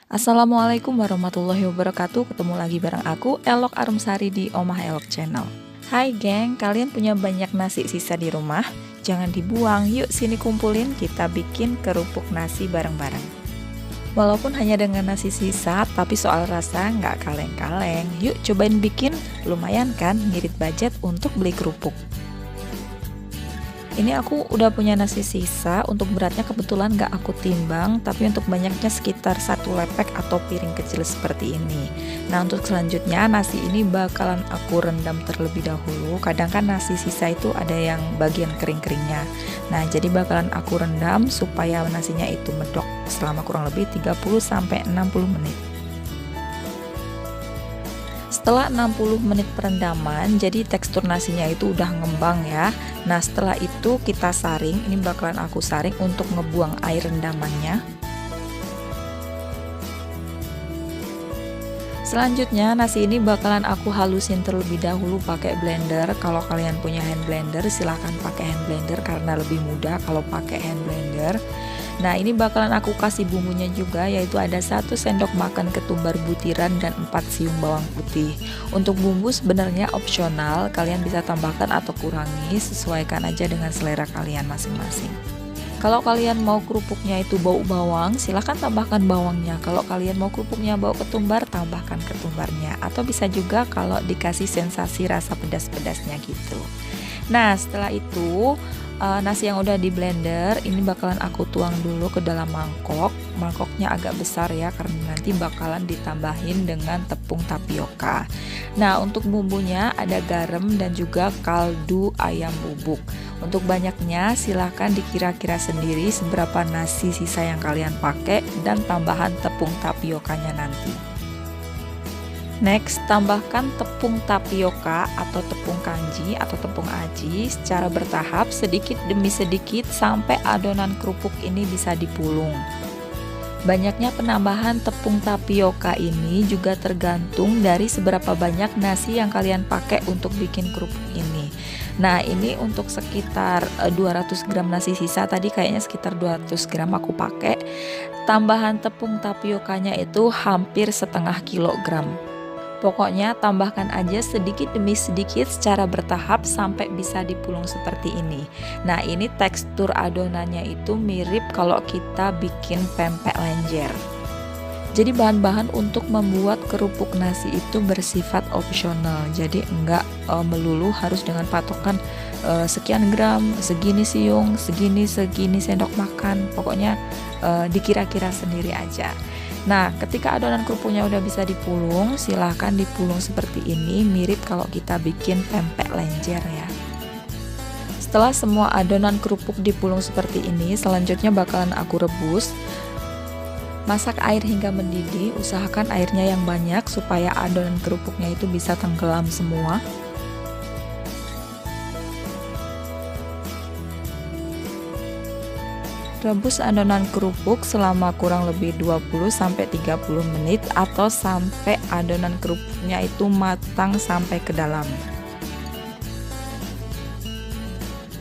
Assalamualaikum warahmatullahi wabarakatuh. Ketemu lagi bareng aku, Elok Arumsari di Omah Elok Channel. Hai geng, kalian punya banyak nasi sisa di rumah? Jangan dibuang, yuk sini kumpulin, kita bikin kerupuk nasi bareng-bareng. Walaupun hanya dengan nasi sisa, tapi soal rasa nggak kaleng-kaleng. Yuk cobain bikin, lumayan kan ngirit budget untuk beli kerupuk. Ini aku udah punya nasi sisa, untuk beratnya kebetulan nggak aku timbang, tapi untuk banyaknya sekitar 1 lepek atau piring kecil seperti ini. Nah untuk selanjutnya nasi ini bakalan aku rendam terlebih dahulu. Kadang kan nasi sisa itu ada yang bagian kering-keringnya. Nah jadi bakalan aku rendam supaya nasinya itu medok selama kurang lebih 30-60 menit. Setelah 60 menit perendaman, jadi tekstur nasinya itu udah ngembang ya. Nah setelah itu kita saring, ini bakalan aku saring untuk ngebuang air rendamannya. Selanjutnya nasi ini bakalan aku halusin terlebih dahulu pakai blender. Kalau kalian punya hand blender silahkan pakai hand blender karena lebih mudah kalau pakai hand blender. Nah ini bakalan aku kasih bumbunya juga, yaitu ada 1 sendok makan ketumbar butiran dan 4 siung bawang putih. Untuk bumbu sebenarnya opsional, kalian bisa tambahkan atau kurangi, sesuaikan aja dengan selera kalian masing-masing. Kalau kalian mau kerupuknya itu bau bawang, silahkan tambahkan bawangnya. Kalau kalian mau kerupuknya bau ketumbar, tambahkan ketumbarnya. Atau bisa juga kalau dikasih sensasi rasa pedas-pedasnya gitu. Nah setelah itu nasi yang udah di blender ini bakalan aku tuang dulu ke dalam mangkok. Mangkoknya agak besar ya karena nanti bakalan ditambahin dengan tepung tapioka. Nah untuk bumbunya ada garam dan juga kaldu ayam bubuk. Untuk banyaknya silahkan dikira-kira sendiri seberapa nasi sisa yang kalian pakai dan tambahan tepung tapiokanya nanti. Next, tambahkan tepung tapioka atau tepung kanji atau tepung aji secara bertahap sedikit demi sedikit sampai adonan kerupuk ini bisa dipulung. Banyaknya penambahan tepung tapioka ini juga tergantung dari seberapa banyak nasi yang kalian pakai untuk bikin kerupuk ini. Nah ini untuk sekitar 200 gram nasi sisa, tadi kayaknya sekitar 200 gram aku pakai. Tambahan tepung tapiokanya itu hampir setengah kilogram. Pokoknya tambahkan aja sedikit demi sedikit secara bertahap sampai bisa dipulung seperti ini. Nah ini tekstur adonannya itu mirip kalau kita bikin pempek lenjer. Jadi bahan-bahan untuk membuat kerupuk nasi itu bersifat opsional. Jadi enggak melulu harus dengan patokan sekian gram, segini siung, segini sendok makan. Pokoknya dikira-kira sendiri aja. Nah, ketika adonan kerupuknya udah bisa dipulung, silahkan dipulung seperti ini, mirip kalau kita bikin pempek lenjer ya. Setelah semua adonan kerupuk dipulung seperti ini, selanjutnya bakalan aku rebus. Masak air hingga mendidih, usahakan airnya yang banyak supaya adonan kerupuknya itu bisa tenggelam semua. Rebus adonan kerupuk selama kurang lebih 20-30 menit atau sampai adonan kerupuknya itu matang sampai ke dalam.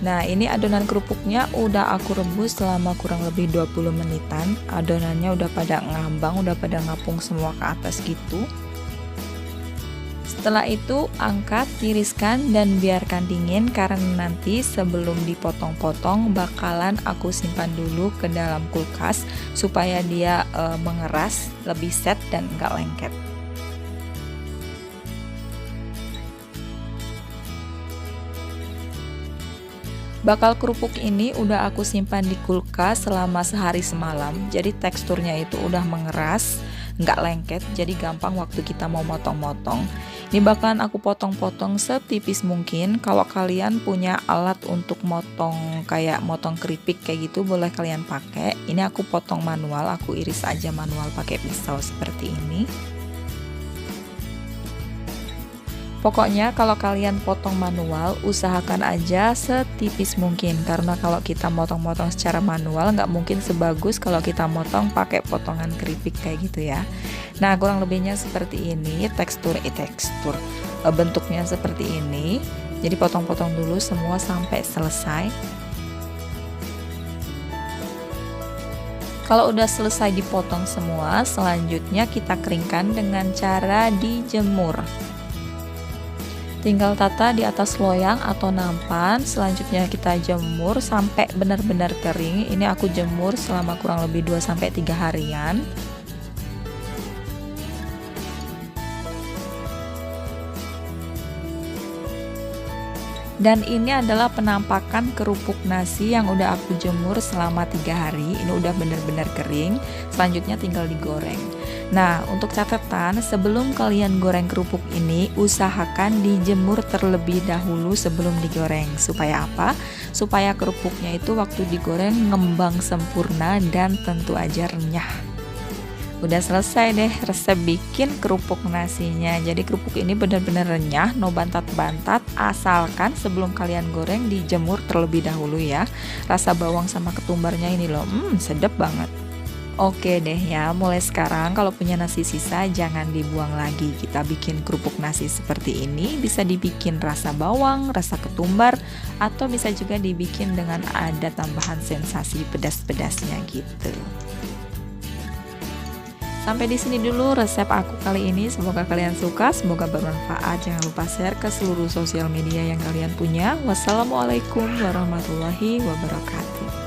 Nah ini adonan kerupuknya udah aku rebus selama kurang lebih 20 menitan. Adonannya udah pada ngambang, udah pada ngapung semua ke atas gitu. Setelah itu angkat, tiriskan dan biarkan dingin karena nanti sebelum dipotong-potong bakalan aku simpan dulu ke dalam kulkas supaya dia mengeras, lebih set dan enggak lengket. Bakal kerupuk ini udah aku simpan di kulkas selama sehari semalam, jadi teksturnya itu udah mengeras, nggak lengket, jadi gampang waktu kita mau motong-motong. Ini bakalan aku potong-potong setipis mungkin. Kalau kalian punya alat untuk motong kayak motong keripik kayak gitu boleh kalian pakai. Ini aku potong manual, aku iris aja manual pakai pisau seperti ini. Pokoknya kalau kalian potong manual usahakan aja setipis mungkin, karena kalau kita motong-motong secara manual nggak mungkin sebagus kalau kita motong pakai potongan keripik kayak gitu ya. Nah kurang lebihnya seperti ini, bentuknya seperti ini. Jadi potong-potong dulu semua sampai selesai. Kalau udah selesai dipotong semua, selanjutnya kita keringkan dengan cara dijemur. Tinggal tata di atas loyang atau nampan, selanjutnya kita jemur sampai benar-benar kering. Ini aku jemur selama kurang lebih 2-3 harian. Dan ini adalah penampakan kerupuk nasi yang udah aku jemur selama 3 hari. Ini udah bener-bener kering. Selanjutnya tinggal digoreng. Nah, untuk catatan, sebelum kalian goreng kerupuk ini, usahakan dijemur terlebih dahulu sebelum digoreng. Supaya apa? Supaya kerupuknya itu waktu digoreng ngembang sempurna dan tentu aja renyah. Udah selesai deh resep bikin kerupuk nasinya. Jadi kerupuk ini benar-benar renyah, no bantat-bantat, asalkan sebelum kalian goreng dijemur terlebih dahulu ya. Rasa bawang sama ketumbarnya ini loh, sedap banget. Oke deh ya, mulai sekarang kalau punya nasi sisa jangan dibuang lagi. Kita bikin kerupuk nasi seperti ini, bisa dibikin rasa bawang, rasa ketumbar, atau bisa juga dibikin dengan ada tambahan sensasi pedas-pedasnya gitu. Sampai di sini dulu resep aku kali ini. Semoga kalian suka, semoga bermanfaat. Jangan lupa share ke seluruh sosial media yang kalian punya. Wassalamualaikum warahmatullahi wabarakatuh.